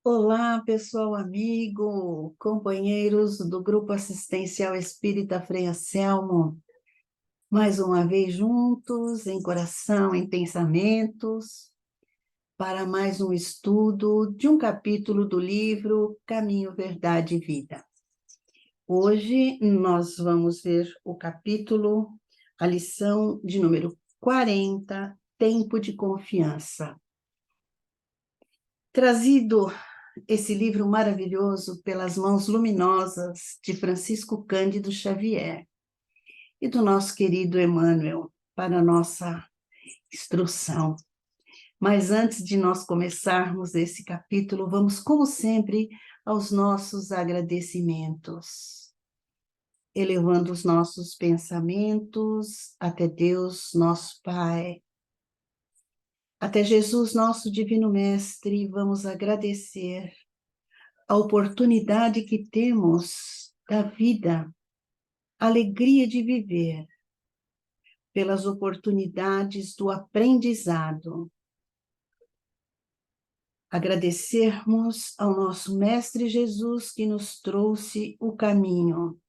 Olá, pessoal amigo, companheiros do Grupo Assistencial Espírita Frei Anselmo. Mais uma vez juntos, em coração, em pensamentos, para mais um estudo de um capítulo do livro Caminho, Verdade e Vida. Hoje nós vamos ver o capítulo, a lição de número 40, Tempo de Confiança. Trazido esse livro maravilhoso pelas mãos luminosas de Francisco Cândido Xavier e do nosso querido Emmanuel para a nossa instrução. Mas antes de nós começarmos esse capítulo, vamos, como sempre, aos nossos agradecimentos, elevando os nossos pensamentos até Deus, nosso Pai, até Jesus, nosso Divino Mestre, vamos agradecer a oportunidade que temos da vida, a alegria de viver, pelas oportunidades do aprendizado. Agradecermos ao nosso Mestre Jesus que nos trouxe o caminho,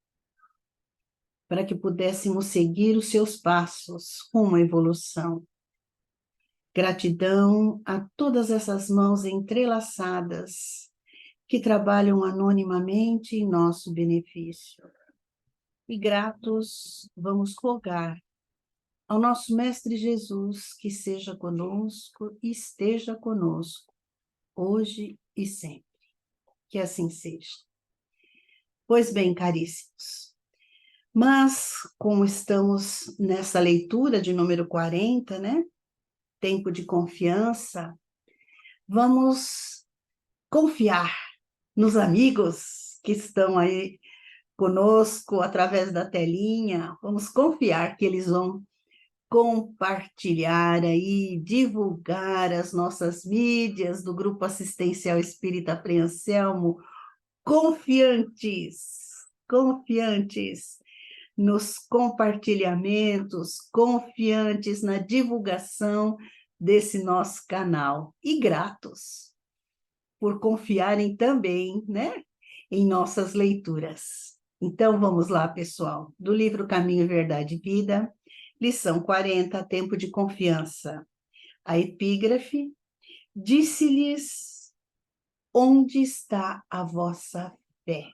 para que pudéssemos seguir os seus passos rumo à evolução. Gratidão a todas essas mãos entrelaçadas que trabalham anonimamente em nosso benefício. E gratos vamos rogar ao nosso Mestre Jesus que seja conosco e esteja conosco, hoje e sempre. Que assim seja. Pois bem, caríssimos, mas como estamos nessa leitura de número 40, né? Tempo de confiança, vamos confiar nos amigos que estão aí conosco através da telinha, vamos confiar que eles vão compartilhar aí, divulgar as nossas mídias do Grupo Assistencial Espírita Frei Anselmo, confiantes nos compartilhamentos, confiantes na divulgação desse nosso canal e gratos por confiarem também, né, em nossas leituras. Então, vamos lá, pessoal, do livro Caminho, Verdade e Vida, lição 40, Tempo de Confiança. A epígrafe: disse-lhes, onde está a vossa fé?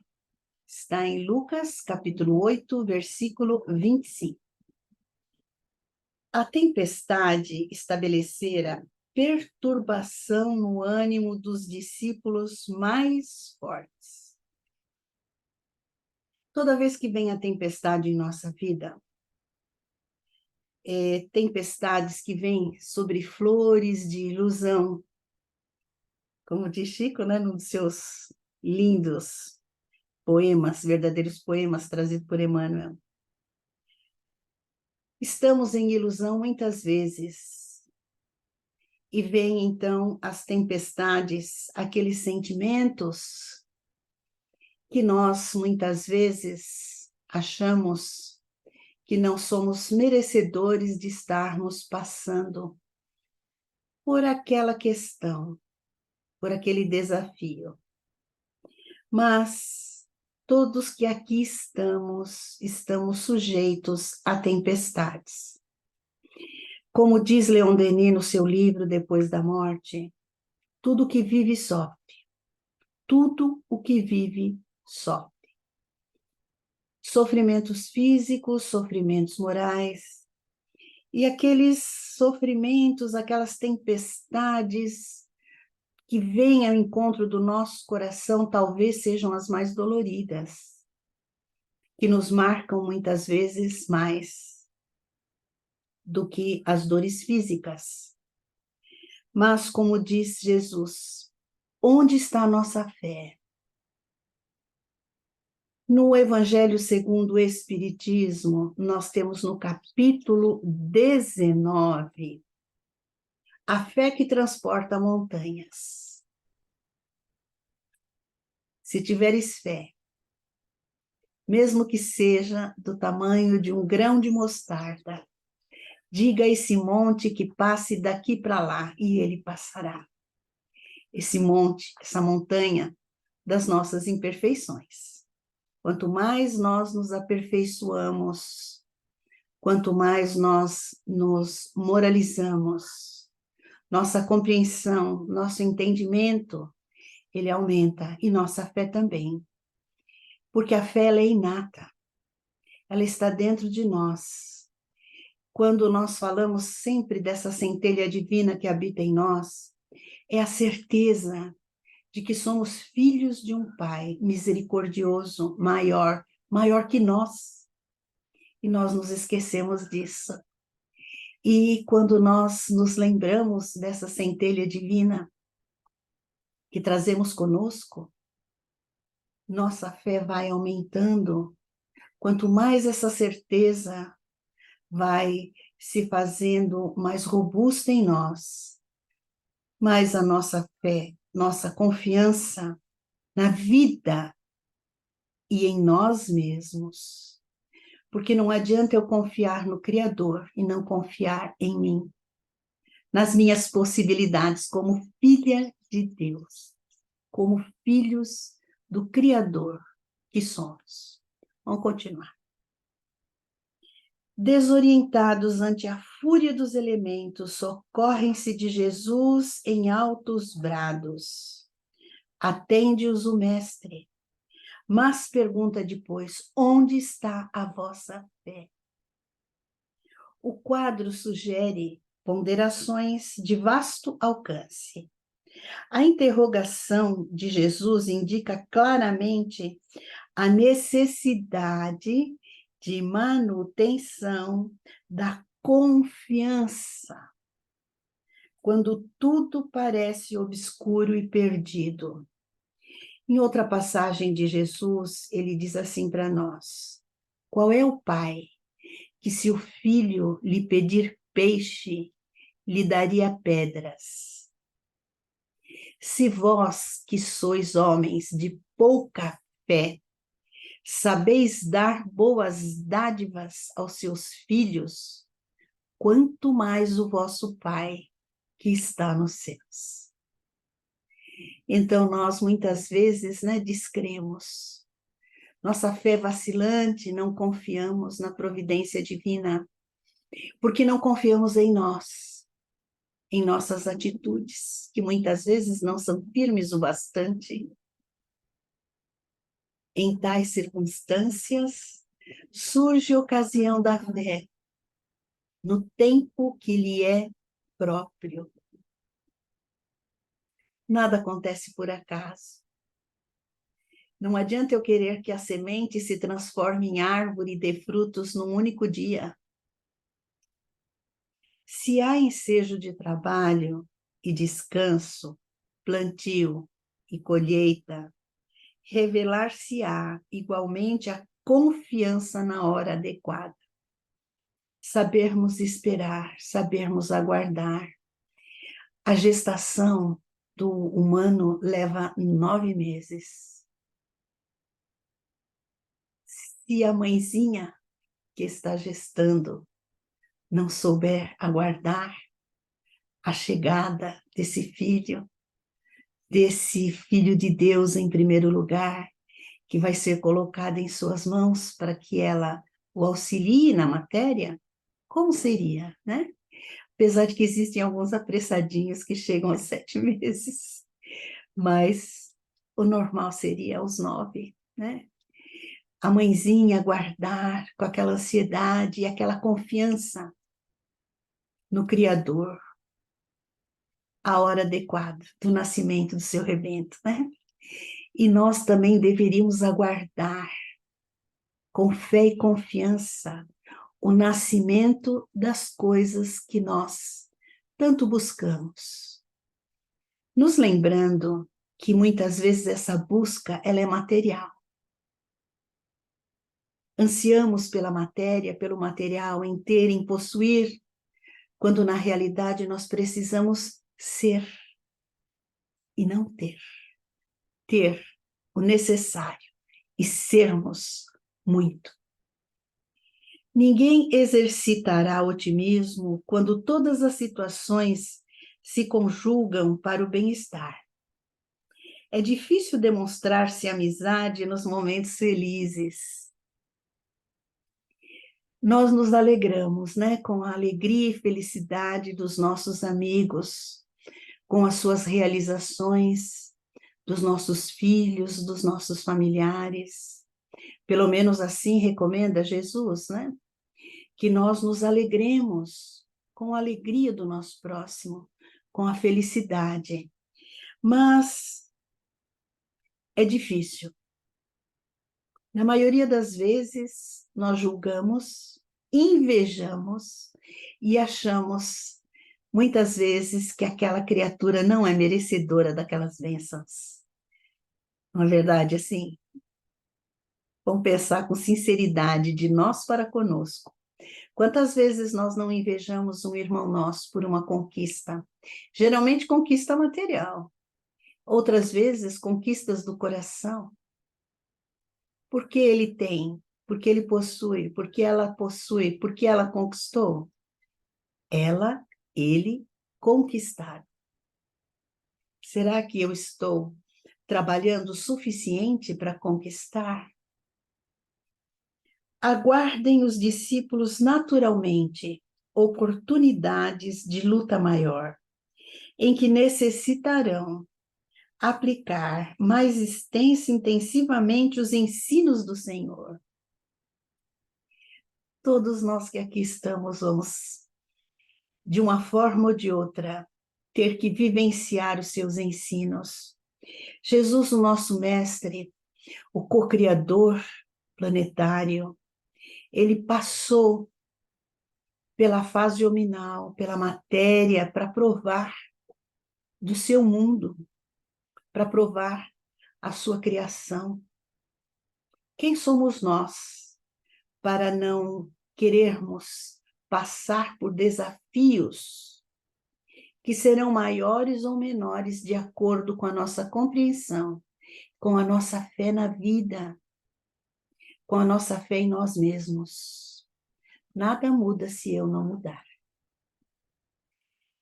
Está em Lucas, capítulo 8, versículo 25. A tempestade estabelecera perturbação no ânimo dos discípulos mais fortes. Toda vez que vem a tempestade em nossa vida, tempestades que vêm sobre flores de ilusão, como diz Chico, né, num dos seus lindos poemas, verdadeiros poemas trazidos por Emmanuel. Estamos em ilusão muitas vezes, e vêm então as tempestades, aqueles sentimentos que nós muitas vezes achamos que não somos merecedores de estarmos passando por aquela questão, por aquele desafio. Mas todos que aqui estamos sujeitos a tempestades. Como diz Leon Denis no seu livro Depois da Morte, tudo que vive sofre. Tudo o que vive sofre. Sofrimentos físicos, sofrimentos morais, e aqueles sofrimentos, aquelas tempestades que vêm ao encontro do nosso coração, talvez sejam as mais doloridas, que nos marcam muitas vezes mais do que as dores físicas. Mas, como diz Jesus, onde está a nossa fé? No Evangelho segundo o Espiritismo, nós temos no capítulo 19, a fé que transporta montanhas. Se tiveres fé, mesmo que seja do tamanho de um grão de mostarda, diga a esse monte que passe daqui para lá, e ele passará. esse monte, essa montanha das nossas imperfeições. Quanto mais nós nos aperfeiçoamos, quanto mais nós nos moralizamos, nossa compreensão, nosso entendimento, ele aumenta, e nossa fé também. Porque a fé, ela é inata, ela está dentro de nós. Quando nós falamos sempre dessa centelha divina que habita em nós, é a certeza de que somos filhos de um Pai misericordioso, maior que nós. E nós nos esquecemos disso. E quando nós nos lembramos dessa centelha divina que trazemos conosco, nossa fé vai aumentando. Quanto mais essa certeza vai se fazendo mais robusta em nós, mais a nossa fé, nossa confiança na vida e em nós mesmos. Porque não adianta eu confiar no Criador e não confiar em mim, nas minhas possibilidades como filha de Deus, como filhos do Criador que somos. Vamos continuar. Desorientados ante a fúria dos elementos, socorrem-se de Jesus em altos brados. Atende-os o Mestre, mas pergunta depois: onde está a vossa fé? O quadro sugere ponderações de vasto alcance. A interrogação de Jesus indica claramente a necessidade de manutenção da confiança, quando tudo parece obscuro e perdido. Em outra passagem de Jesus, ele diz assim para nós: qual é o pai que, se o filho lhe pedir peixe, lhe daria pedras? Se vós, que sois homens de pouca fé, sabeis dar boas dádivas aos seus filhos, quanto mais o vosso Pai que está nos céus. Então nós muitas vezes, descremos. Nossa fé vacilante, não confiamos na providência divina, porque não confiamos em nós, em nossas atitudes, que muitas vezes não são firmes o bastante. Em tais circunstâncias, surge a ocasião da fé, no tempo que lhe é próprio. Nada acontece por acaso. Não adianta eu querer que a semente se transforme em árvore e dê frutos num único dia. Se há ensejo de trabalho e descanso, plantio e colheita, revelar-se-á igualmente a confiança na hora adequada. Sabermos esperar, sabermos aguardar. A gestação do humano leva 9 meses. Se a mãezinha que está gestando não souber aguardar a chegada desse filho de Deus em primeiro lugar, que vai ser colocado em suas mãos para que ela o auxilie na matéria, como seria, né? Apesar de que existem alguns apressadinhos que chegam aos 7 meses, mas o normal seria aos 9, né? A mãezinha aguardar com aquela ansiedade e aquela confiança no Criador, a hora adequada do nascimento do seu rebento, né? E nós também deveríamos aguardar com fé e confiança o nascimento das coisas que nós tanto buscamos. Nos lembrando que muitas vezes essa busca ela é material. Ansiamos pela matéria, pelo material, em ter, em possuir, quando na realidade nós precisamos ser e não ter. Ter o necessário e sermos muito. Ninguém exercitará otimismo quando todas as situações se conjugam para o bem-estar. É difícil demonstrar-se amizade nos momentos felizes. Nós nos alegramos, né, com a alegria e felicidade dos nossos amigos, com as suas realizações, dos nossos filhos, dos nossos familiares. Pelo menos assim recomenda Jesus, né? Que nós nos alegremos com a alegria do nosso próximo, com a felicidade. Mas é difícil. Na maioria das vezes, nós julgamos, invejamos e achamos, muitas vezes, que aquela criatura não é merecedora daquelas bênçãos. Não é verdade assim? Vamos pensar com sinceridade de nós para conosco. Quantas vezes nós não invejamos um irmão nosso por uma conquista? Geralmente conquista material. Outras vezes conquistas do coração. Porque ele tem, porque ele possui, porque ela possui, porque ela conquistou. Ela, ele conquistaram. Será que eu estou trabalhando o suficiente para conquistar? Aguardem os discípulos naturalmente oportunidades de luta maior, em que necessitarão aplicar mais intensivamente os ensinos do Senhor. Todos nós que aqui estamos vamos, de uma forma ou de outra, ter que vivenciar os seus ensinos. Jesus, o nosso mestre, o co-criador planetário, ele passou pela fase hominal, pela matéria, para provar do seu mundo, para provar a sua criação. Quem somos nós para não querermos passar por desafios que serão maiores ou menores de acordo com a nossa compreensão, com a nossa fé na vida, com a nossa fé em nós mesmos? Nada muda se eu não mudar.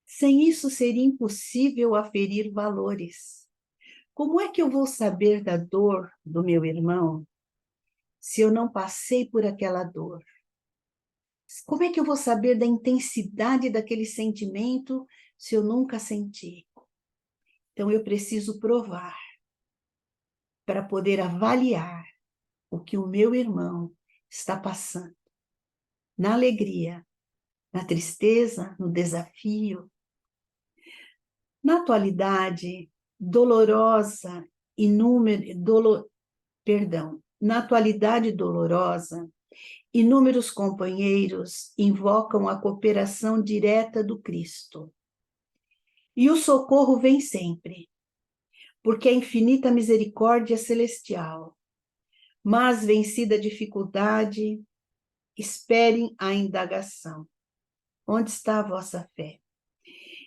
Sem isso seria impossível aferir valores. Como é que eu vou saber da dor do meu irmão se eu não passei por aquela dor? Como é que eu vou saber da intensidade daquele sentimento se eu nunca senti? Então eu preciso provar para poder avaliar o que o meu irmão está passando. Na alegria, na tristeza, no desafio. Na atualidade dolorosa, na atualidade dolorosa, inúmeros companheiros invocam a cooperação direta do Cristo. E o socorro vem sempre, porque a infinita misericórdia celestial. Mas, vencida a dificuldade, esperem a indagação. Onde está a vossa fé?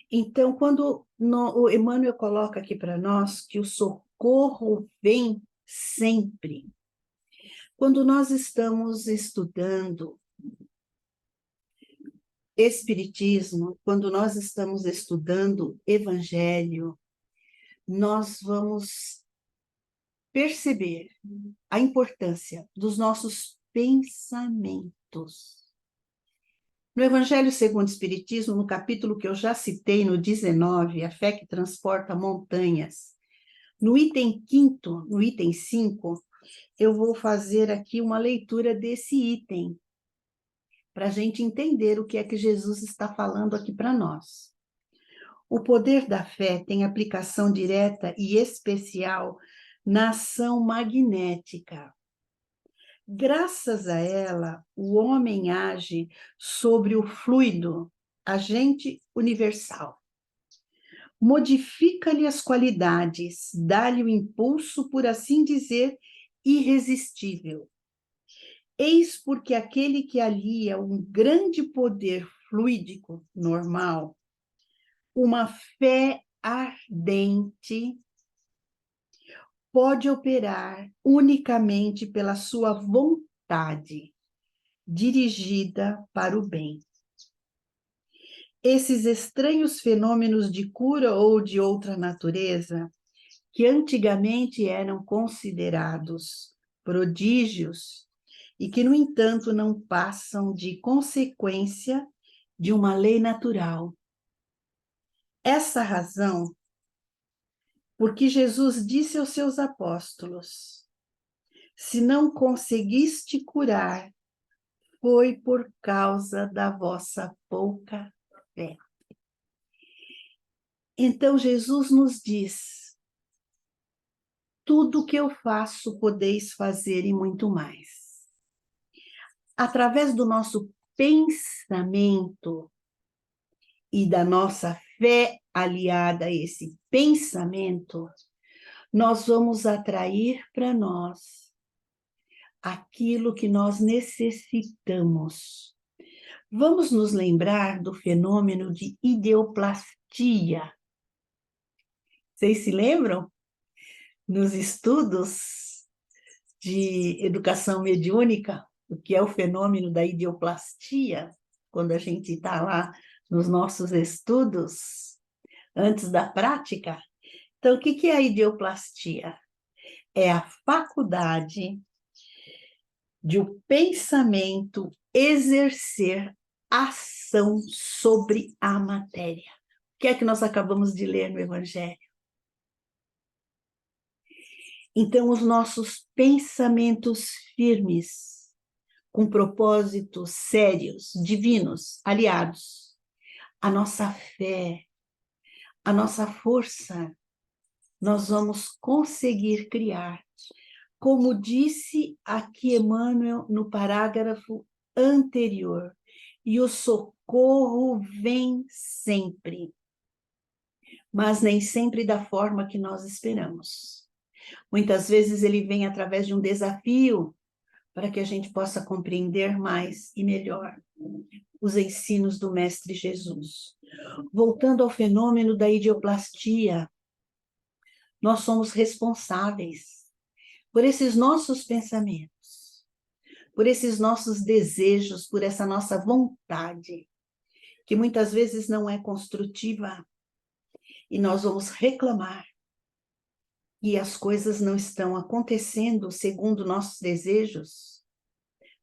Então, quando o Emmanuel coloca aqui para nós que o socorro vem sempre. Quando nós estamos estudando Espiritismo, quando nós estamos estudando Evangelho, nós vamos perceber a importância dos nossos pensamentos. No Evangelho segundo o Espiritismo, no capítulo que eu já citei, no 19, A Fé que Transporta Montanhas, no item 5º, no item 5, eu vou fazer aqui uma leitura desse item, para a gente entender o que é que Jesus está falando aqui para nós. O poder da fé tem aplicação direta e especial na ação magnética. Graças a ela, o homem age sobre o fluido, agente universal. Modifica-lhe as qualidades, dá-lhe o impulso, por assim dizer, irresistível. Eis porque aquele que alia um grande poder fluídico normal, uma fé ardente, pode operar unicamente pela sua vontade, dirigida para o bem. Esses estranhos fenômenos de cura ou de outra natureza, que antigamente eram considerados prodígios e que, no entanto, não passam de consequência de uma lei natural. Essa razão, porque Jesus disse aos seus apóstolos: se não conseguiste curar, foi por causa da vossa pouca fé. Então Jesus nos diz: tudo o que eu faço podeis fazer e muito mais. Através do nosso pensamento e da nossa fé aliada a esse pensamento, nós vamos atrair para nós aquilo que nós necessitamos. Vamos nos lembrar do fenômeno de ideoplastia. Vocês se lembram? Nos estudos de educação mediúnica, o que é o fenômeno da ideoplastia, quando a gente está lá nos nossos estudos, antes da prática. Então, o que é a ideoplastia? É a faculdade de o pensamento exercer ação sobre a matéria. O que é que nós acabamos de ler no Evangelho? Então, os nossos pensamentos firmes, com propósitos sérios, divinos, aliados, a nossa fé, a nossa força, nós vamos conseguir criar. Como disse aqui Emmanuel no parágrafo anterior, e o socorro vem sempre, mas nem sempre da forma que nós esperamos. Muitas vezes ele vem através de um desafio para que a gente possa compreender mais e melhor os ensinos do Mestre Jesus. Voltando ao fenômeno da ideoplastia, nós somos responsáveis por esses nossos pensamentos, por esses nossos desejos, por essa nossa vontade, que muitas vezes não é construtiva, e nós vamos reclamar e as coisas não estão acontecendo segundo nossos desejos.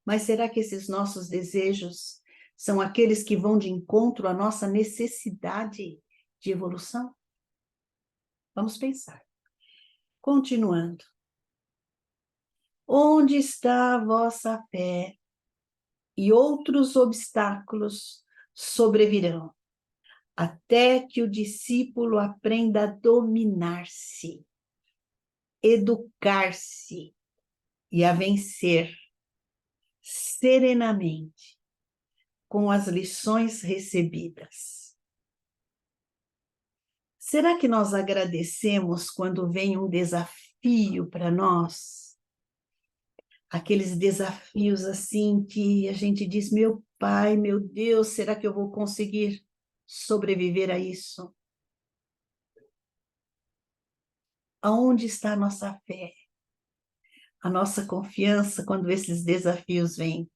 Mas será que esses nossos desejos são aqueles que vão de encontro à nossa necessidade de evolução? Vamos pensar. Continuando. Onde está a vossa fé? E outros obstáculos sobrevirão, até que o discípulo aprenda a dominar-se, educar-se e a vencer serenamente com as lições recebidas. Será que nós agradecemos quando vem um desafio para nós? Aqueles desafios assim que a gente diz, meu Pai, meu Deus, será que eu vou conseguir sobreviver a isso? Aonde está a nossa fé? A nossa confiança quando esses desafios vêm?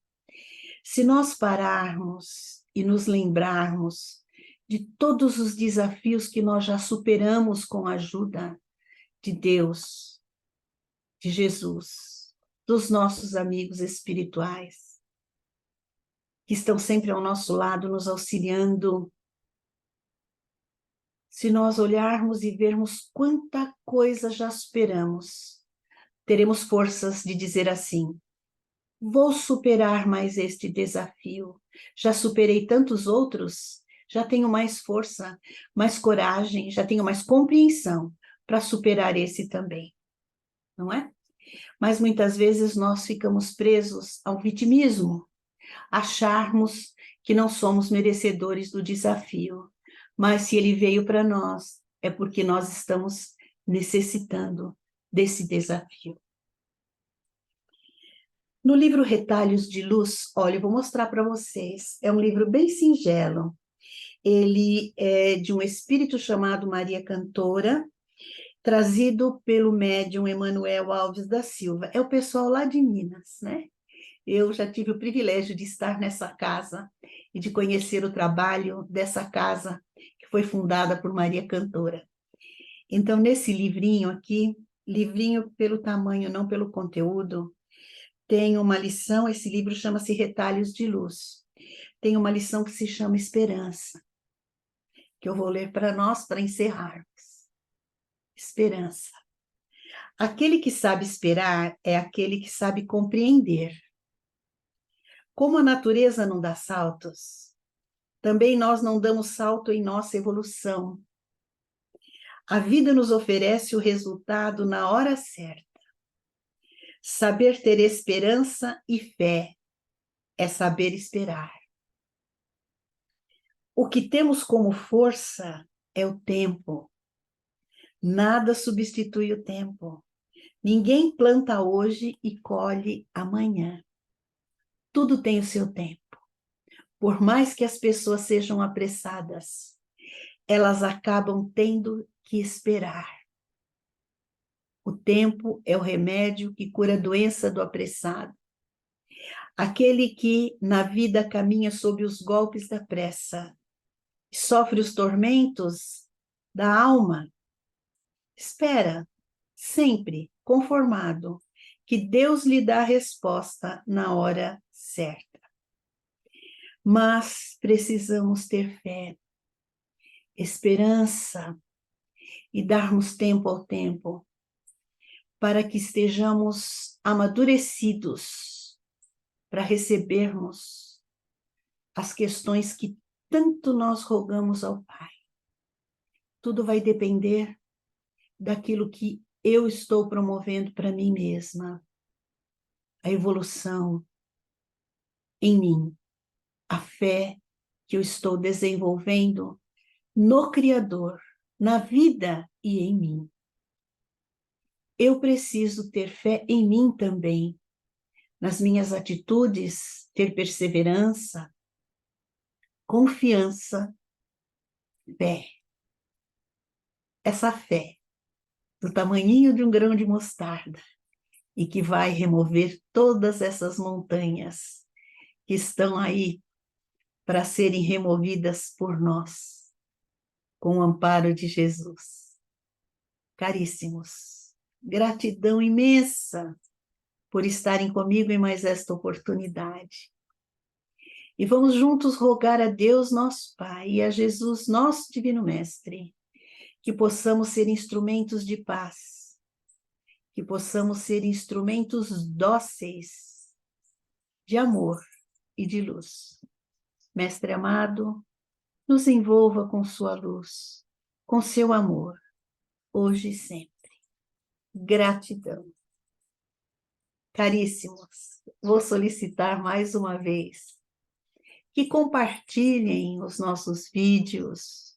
Se nós pararmos e nos lembrarmos de todos os desafios que nós já superamos com a ajuda de Deus, de Jesus, dos nossos amigos espirituais, que estão sempre ao nosso lado, nos auxiliando. Se nós olharmos e vermos quanta coisa já superamos, teremos forças de dizer assim: vou superar mais este desafio. Já superei tantos outros, já tenho mais força, mais coragem, já tenho mais compreensão para superar esse também, não é? Mas muitas vezes nós ficamos presos ao vitimismo, acharmos que não somos merecedores do desafio. Mas se ele veio para nós, é porque nós estamos necessitando desse desafio. No livro Retalhos de Luz, olha, eu vou mostrar para vocês, é um livro bem singelo. Ele é de um espírito chamado Maria Cantora, trazido pelo médium Emanuel Alves da Silva. É o pessoal lá de Minas, né? Eu já tive o privilégio de estar nessa casa e de conhecer o trabalho dessa casa, que foi fundada por Maria Cantora. Então, nesse livrinho aqui, livrinho pelo tamanho, não pelo conteúdo, tem uma lição, esse livro chama-se Retalhos de Luz. Tem uma lição que se chama Esperança, que eu vou ler para nós, para encerrarmos. Esperança. Aquele que sabe esperar é aquele que sabe compreender. Como a natureza não dá saltos, também nós não damos salto em nossa evolução. A vida nos oferece o resultado na hora certa. Saber ter esperança e fé é saber esperar. O que temos como força é o tempo. Nada substitui o tempo. Ninguém planta hoje e colhe amanhã. Tudo tem o seu tempo. Por mais que as pessoas sejam apressadas, elas acabam tendo que esperar. O tempo é o remédio que cura a doença do apressado. Aquele que na vida caminha sob os golpes da pressa, sofre os tormentos da alma, espera, sempre conformado, que Deus lhe dá a resposta na hora certa. Mas precisamos ter fé, esperança e darmos tempo ao tempo, para que estejamos amadurecidos para recebermos as questões que tanto nós rogamos ao Pai. Tudo vai depender daquilo que eu estou promovendo para mim mesma, a evolução em mim, a fé que eu estou desenvolvendo no Criador, na vida e em mim. Eu preciso ter fé em mim também, nas minhas atitudes, ter perseverança, confiança, fé. Essa fé, do tamanhinho de um grão de mostarda, e que vai remover todas essas montanhas que estão aí para serem removidas por nós, com o amparo de Jesus. Caríssimos, gratidão imensa por estarem comigo em mais esta oportunidade. E vamos juntos rogar a Deus, nosso Pai, e a Jesus, nosso Divino Mestre, que possamos ser instrumentos de paz, que possamos ser instrumentos dóceis de amor e de luz. Mestre amado, nos envolva com sua luz, com seu amor, hoje e sempre. Gratidão. Caríssimos, vou solicitar mais uma vez que compartilhem os nossos vídeos,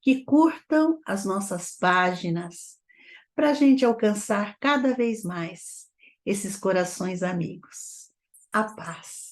que curtam as nossas páginas, para a gente alcançar cada vez mais esses corações amigos. A paz.